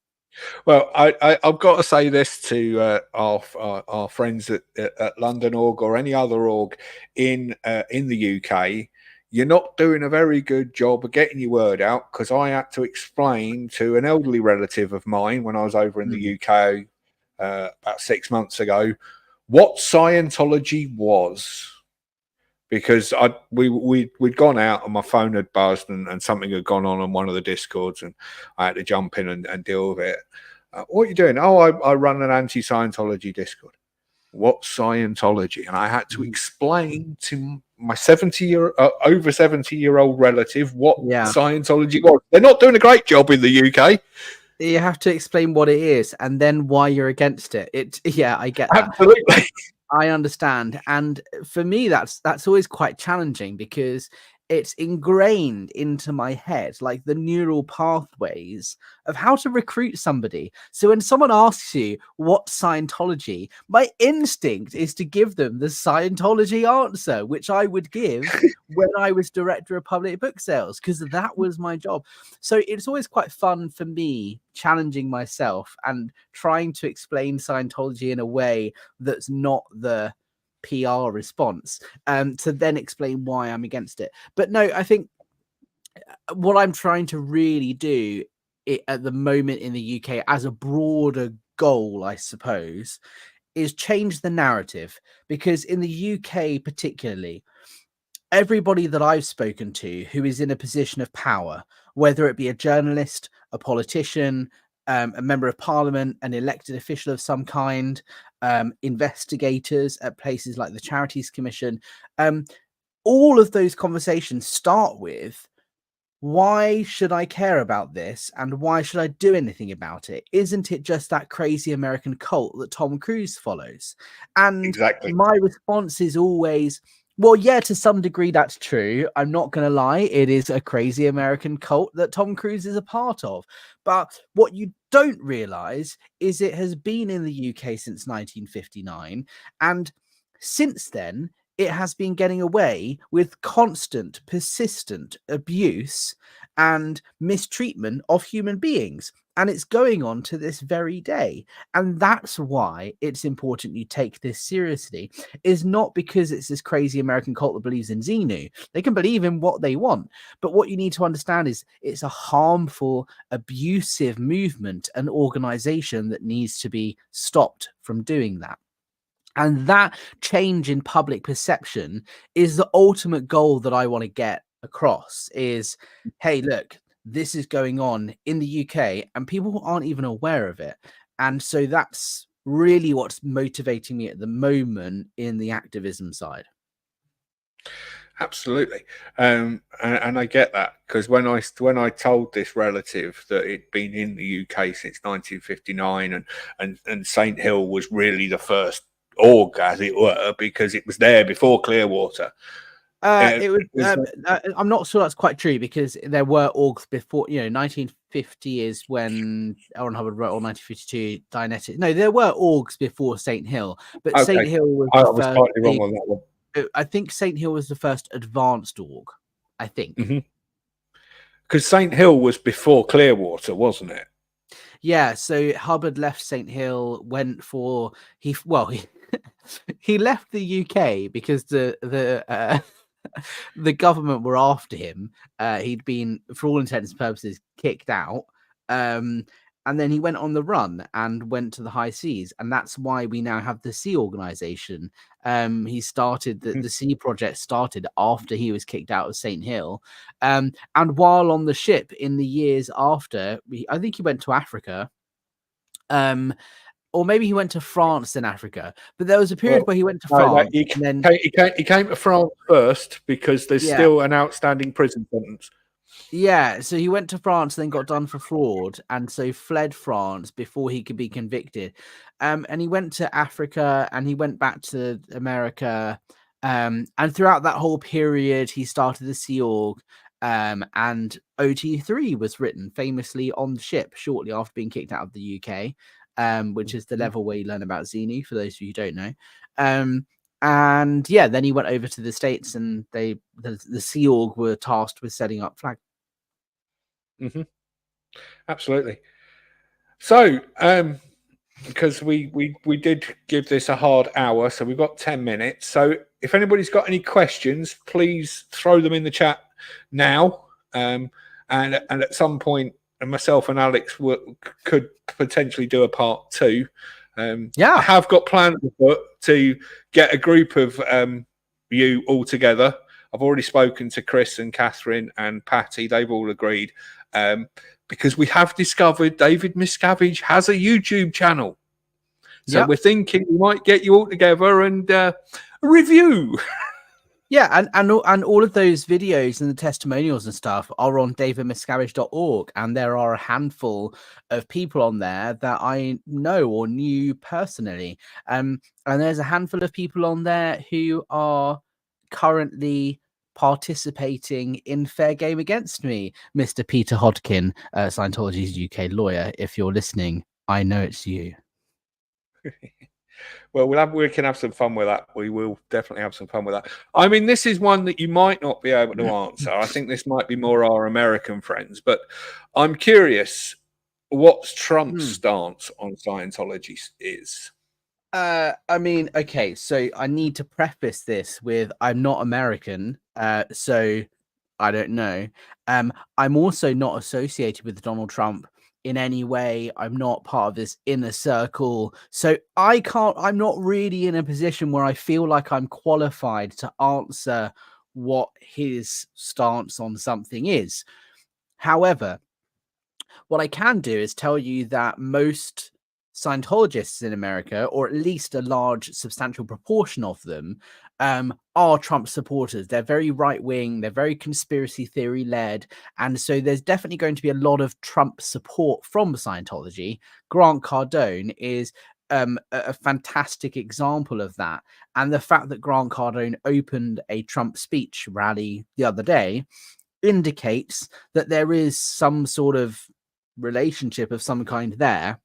Well, I've got to say this to our friends at London Org or any other org in the UK. You're not doing a very good job of getting your word out, because I had to explain to an elderly relative of mine when I was over in the UK about 6 months ago what Scientology was, because we'd gone out and my phone had buzzed and something had gone on one of the Discords, and I had to jump in and deal with it. What are you doing? Oh, I run an anti-Scientology Discord. What Scientology? And I had to explain to my over 70-year-old relative what Scientology was. They're not doing a great job in the UK. You have to explain what it is and then why you're against it. I get that. Absolutely. I understand. And for me, that's always quite challenging, because it's ingrained into my head, like the neural pathways of how to recruit somebody. So when someone asks you what Scientology, my instinct is to give them the Scientology answer, which I would give when I was director of public book sales, because that was my job. So it's always quite fun for me challenging myself and trying to explain Scientology in a way that's not the PR response, to then explain why I'm against it. But no, I think what I'm trying to really do at the moment in the UK as a broader goal, I suppose, is change the narrative. Because in the UK particularly, everybody that I've spoken to who is in a position of power, whether it be a journalist, a politician, a member of parliament, an elected official of some kind, investigators at places like the Charities Commission, all of those conversations start with, why should I care about this? And why should I do anything about it? Isn't it just that crazy American cult that Tom Cruise follows? And Exactly. my response is always, well, yeah, to some degree, that's true. I'm not going to lie. It is a crazy American cult that Tom Cruise is a part of. But what you don't realize is it has been in the UK since 1959. And since then, it has been getting away with constant, persistent abuse and mistreatment of human beings. And it's going on to this very day. And that's why it's important you take this seriously, is not because it's this crazy American cult that believes in Xenu. They can believe in what they want. But what you need to understand is it's a harmful, abusive movement and organization that needs to be stopped from doing that. And that change in public perception is the ultimate goal that I want to get across is, hey, look, this is going on in the UK and people aren't even aware of it. And so that's really what's motivating me at the moment in the activism side. Absolutely, and I get that, because when I told this relative that it'd been in the UK since 1959, and Saint Hill was really the first org, as it were, because it was there before Clearwater. It was. I'm not sure that's quite true, because there were orgs before. 1950 is when Aaron Hubbard wrote, or 1952 Dianetics. No, there were orgs before Saint Hill, but Okay. Saint Hill was I the was first. slightly wrong on that one. I think Saint Hill was the first advanced org. I think. Because Saint Hill was before Clearwater, wasn't it? Yeah. So Hubbard left Saint Hill, went for he he left the UK because the government were after him. He'd been, for all intents and purposes, kicked out. And then he went on the run and went to the high seas. And that's why we now have the Sea Organization. He started the Sea Project started after he was kicked out of St. Hill. And while on the ship in the years after, I think he went to Africa. Or maybe he went to France and Africa, but there was a period where he went to France. He came to France first because there's still an outstanding prison sentence. Yeah, so he went to France, then got done for fraud, and so fled France before he could be convicted. And he went to Africa, and he went back to America. And throughout that whole period, he started the Sea Org. And OT3 was written famously on the ship shortly after being kicked out of the UK. Which is the level where you learn about Xenu, for those of you who don't know. And yeah, then he went over to the States, and the Sea Org were tasked with setting up flag. Absolutely. So, because we did give this a hard hour, so we've got 10 minutes. So if anybody's got any questions, please throw them in the chat now. And at some point, myself and Alex could potentially do a part 2. I have got plans to get a group of you all together. I've already spoken to Chris and Catherine and Patty. They've all agreed, because we have discovered David Miscavige has a YouTube channel. So we're thinking we might get you all together and review. Yeah, and all of those videos and the testimonials and stuff are on davidmiscavige.org, and there are a handful of people on there that I know or knew personally. And there's a handful of people on there who are currently participating in fair game against me, Mr. Peter Hodkin, Scientology's UK lawyer. If you're listening, I know it's you. Well, we can have some fun with that. We will definitely have some fun with that. I mean, this is one that you might not be able to answer. I think this might be more our American friends, but I'm curious what Trump's stance on Scientology is. I mean, okay, so I need to preface this with I'm not American, so I don't know. I'm also not associated with Donald Trump in any way. I'm not part of this inner circle. So I'm not really in a position where I feel like I'm qualified to answer what his stance on something is. However, what I can do is tell you that most Scientologists in America, or at least a large, substantial proportion of them, are Trump supporters. They're very right wing, they're very conspiracy theory led. And so there's definitely going to be a lot of Trump support from Scientology. Grant Cardone is a fantastic example of that. And the fact that Grant Cardone opened a Trump speech rally the other day indicates that there is some sort of relationship of some kind there.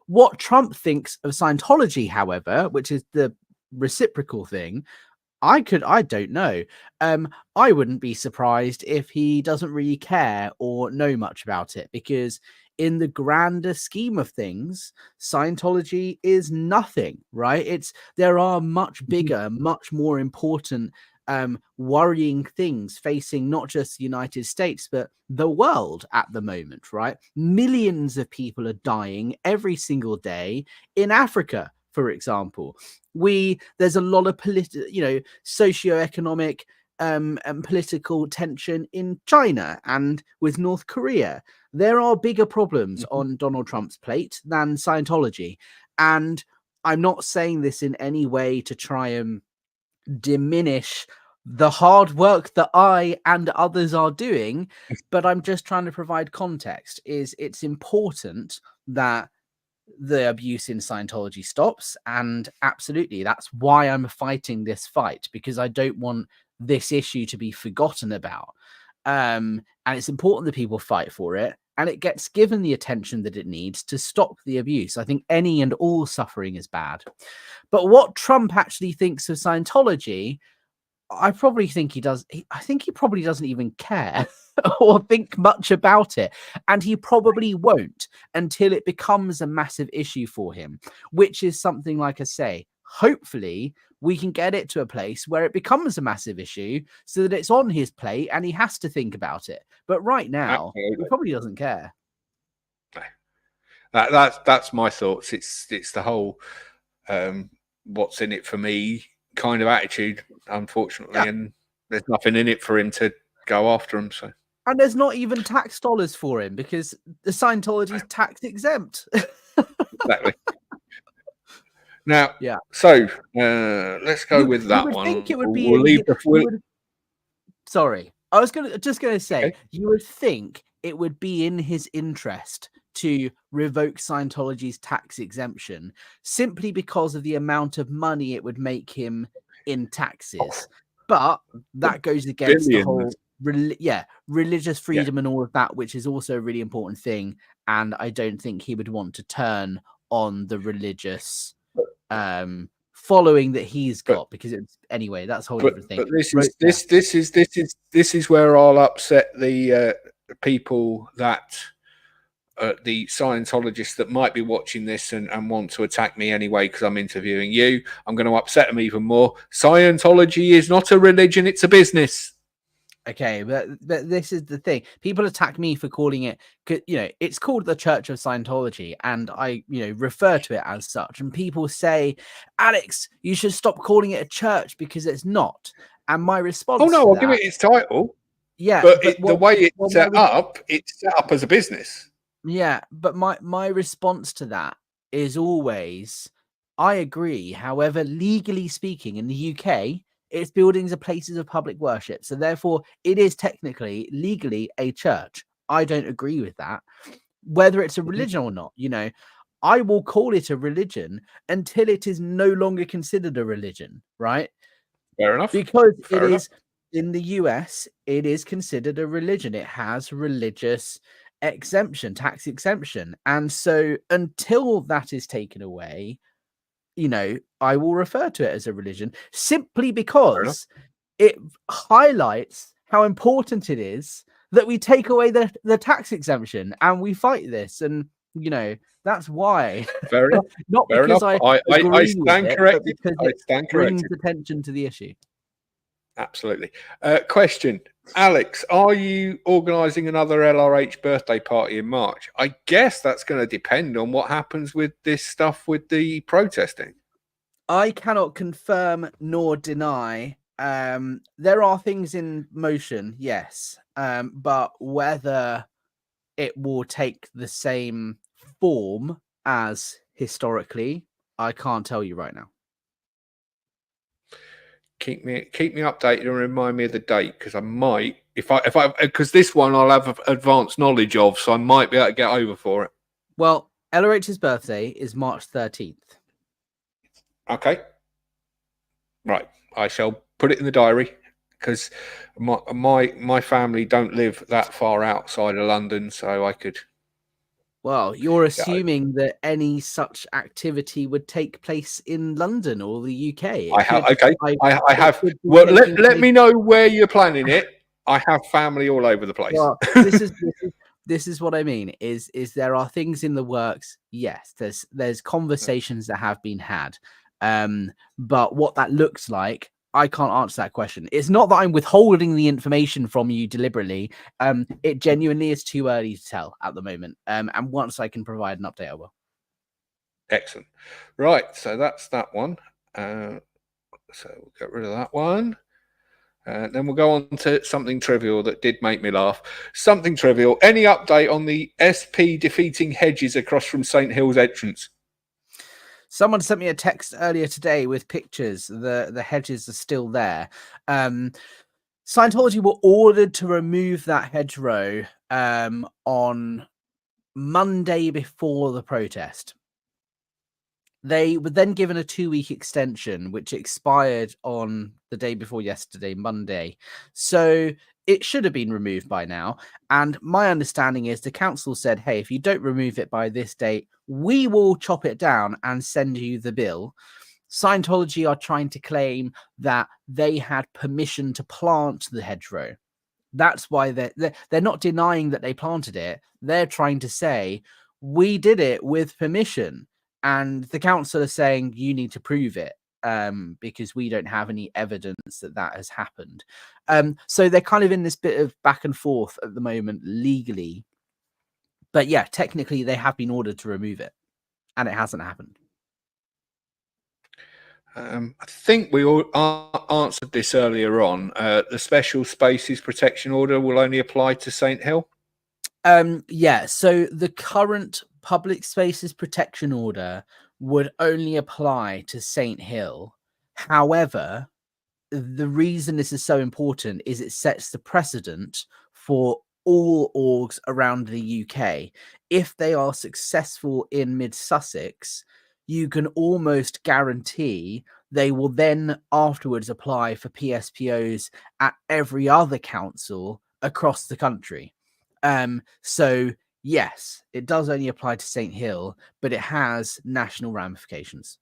What Trump thinks of Scientology, however, which is the reciprocal thing, I don't know. I wouldn't be surprised if he doesn't really care or know much about it, because in the grander scheme of things, Scientology is nothing, right? There are much bigger, much more important worrying things facing not just the United States but the world at the moment, right? Millions of people are dying every single day in Africa, for example. There's a lot of socioeconomic and political tension in China and with North Korea. There are bigger problems on Donald Trump's plate than Scientology. And I'm not saying this in any way to try and diminish the hard work that I and others are doing, but I'm just trying to provide context. It's important that the abuse in Scientology stops, and absolutely that's why I'm fighting this fight, because I don't want this issue to be forgotten about. And it's important that people fight for it and it gets given the attention that it needs to stop the abuse. I think any and all suffering is bad. But what Trump actually thinks of Scientology, I probably think he does. I think he probably doesn't even care or think much about it. And he probably won't until it becomes a massive issue for him, which is something, like I say, hopefully we can get it to a place where it becomes a massive issue so that it's on his plate and he has to think about it. But right now, he probably doesn't care. That's my thoughts. It's the whole what's in it for me kind of attitude, unfortunately, and there's nothing in it for him to go after him. So, and there's not even tax dollars for him because the Scientology is tax exempt. Exactly. Now, so let's go with that one. Think it would be sorry, I was just gonna say, you would think it would be in his interest to revoke Scientology's tax exemption simply because of the amount of money it would make him in taxes. But that goes against the whole religious freedom and all of that, which is also a really important thing. And I don't think he would want to turn on the religious following that he's got, because it's anyway, that's a whole different thing. But this is where I'll upset the people that the Scientologists that might be watching this and want to attack me anyway because I'm interviewing you. I'm going to upset them even more. Scientology is not a religion, it's a business. Okay, but this is the thing. People attack me for calling it, it's called the Church of Scientology, and I, refer to it as such. And people say, Alex, you should stop calling it a church because it's not. And my response I'll give it its title. Yeah. But the way it's set up as a business. Yeah, but my response to that is always, I agree. However, legally speaking, in the UK, its buildings are places of public worship. So therefore, it is technically, legally, a church. I don't agree with that. Whether it's a religion or not, I will call it a religion until it is no longer considered a religion, right? Fair enough. Because it is In the US, it is considered a religion. It has religious exemption, tax exemption. And so until that is taken away, I will refer to it as a religion simply Fair enough. because it highlights how important it is that we take away the tax exemption and we fight this. And, that's why. Fair enough. Not Fair because enough. I I agree with stand it, but corrected. because I it stand brings corrected. attention to the issue. Absolutely. Question, Alex, are you organising another LRH birthday party in March? I guess that's going to depend on what happens with this stuff with the protesting. I cannot confirm nor deny. There are things in motion, yes, but whether it will take the same form as historically, I can't tell you right now. Keep me updated and remind me of the date, because I might, because this one I'll have advanced knowledge of, so I might be able to get over for it. Well, LRH's birthday is March 13th. Okay. Right. I shall put it in the diary, because my family don't live that far outside of London, so I could. Well, you're assuming that any such activity would take place in London or the UK. I have. Well, let me know where you're planning it. I have family all over the place. Well, this is what I mean. Is there are things in the works? Yes, there's conversations that have been had, but what that looks like, I can't answer that question. It's not that I'm withholding the information from you deliberately. It genuinely is too early to tell at the moment. And once I can provide an update, I will. Excellent. Right, so that's that one. So we'll get rid of that one. Then we'll go on to something trivial that did make me laugh. Something trivial. Any update on the SP defeating Hedges across from St. Hill's entrance? Someone sent me a text earlier today with pictures. The hedges are still there. Scientology were ordered to remove that hedgerow on Monday before the protest. They were then given a 2-week extension, which expired on the day before yesterday, Monday. So it should have been removed by now. And my understanding is the council said, hey, if you don't remove it by this date, we will chop it down and send you the bill. Scientology are trying to claim that they had permission to plant the hedgerow. That's why they're not denying that they planted it. They're trying to say, we did it with permission. And the council is saying you need to prove it because we don't have any evidence that has happened. So they're kind of in this bit of back and forth at the moment legally. But yeah, technically they have been ordered to remove it, and it hasn't happened. I think we all answered this earlier on. The Special Spaces Protection Order will only apply to St. Hill? Yeah, so the current Public Spaces Protection Order would only apply to St. Hill. However, the reason this is so important is it sets the precedent for all orgs around the UK. If they are successful in Mid Sussex, you can almost guarantee they will then afterwards apply for PSPOs at every other council across the country. So yes, it does only apply to St. Hill, but it has national ramifications.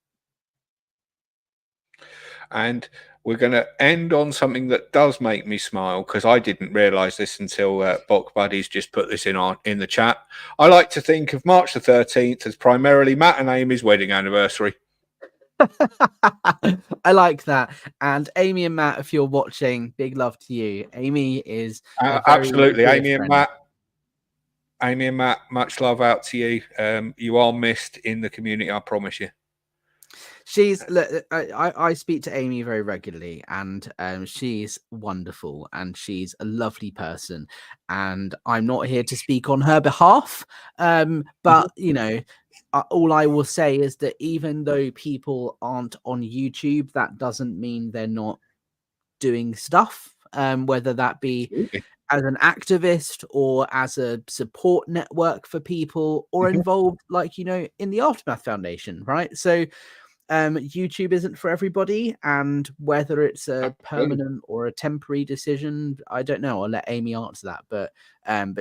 And we're going to end on something that does make me smile, because I didn't realise this until Bok Buddies just put this in the chat. I like to think of March the 13th as primarily Matt and Amy's wedding anniversary. I like that. And Amy and Matt, if you're watching, big love to you. Amy is absolutely Amy and Matt, much love out to you. You are missed in the community, I promise you. I speak to Amy very regularly, and she's wonderful and she's a lovely person, and I'm not here to speak on her behalf, but all I will say is that even though people aren't on YouTube, that doesn't mean they're not doing stuff, whether that be as an activist or as a support network for people, or involved in the Aftermath Foundation, right? So YouTube isn't for everybody, and whether it's a Absolutely. permanent or a temporary decision, I don't know. I'll let Amy answer that. But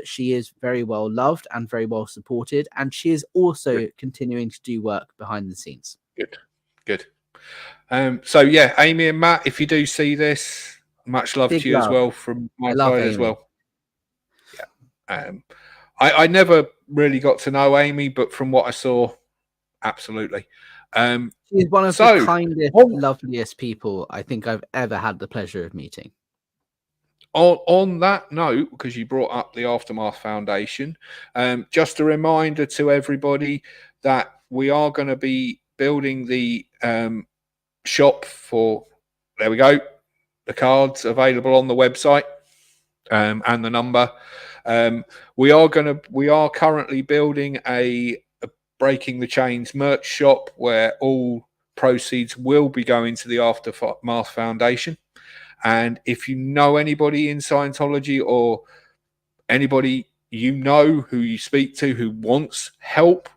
she is very well loved and very well supported, and she is also continuing to do work behind the scenes. Good. So yeah, Amy and Matt, if you do see this, much love Big to you love. as well from my I love side as Amy. well. Yeah. I never really got to know Amy, but from what I saw, absolutely. She's one of the kindest, loveliest people I think I've ever had the pleasure of meeting. On that note, because you brought up the Aftermath Foundation, just a reminder to everybody that we are going to be building the shop for, there we go, the cards available on the website and the number. We are currently building a Breaking the Chains merch shop where all proceeds will be going to the Aftermath Foundation. And if you know anybody in Scientology or anybody you know who you speak to who wants help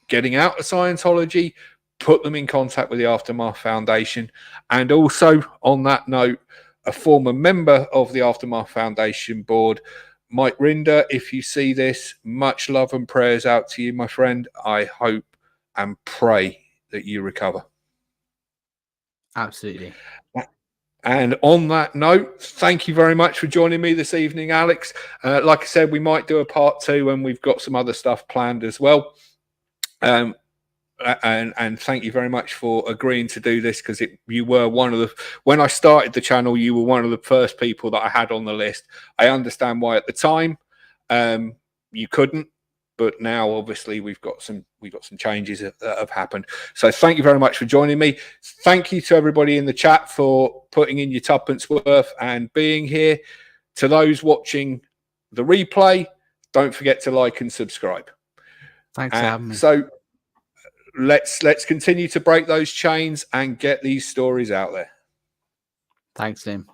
getting out of Scientology, put them in contact with the Aftermath Foundation. And also, on that note, a former member of the Aftermath Foundation board, Mike Rinder, if you see this, much love and prayers out to you, my friend. I hope and pray that you recover. Absolutely. And on that note, thank you very much for joining me this evening, Alex. Like I said, we might do a part 2 and we've got some other stuff planned as well. And thank you very much for agreeing to do this, because you were one of the, when I started the channel, you were one of the first people that I had on the list. I understand why at the time you couldn't, but now obviously we've got some changes that have happened. So thank you very much for joining me. Thank you to everybody in the chat for putting in your tuppence worth and being here. To those watching the replay, don't forget to like and subscribe. Thanks for having me. So let's continue to break those chains and get these stories out there. Thanks, Liam.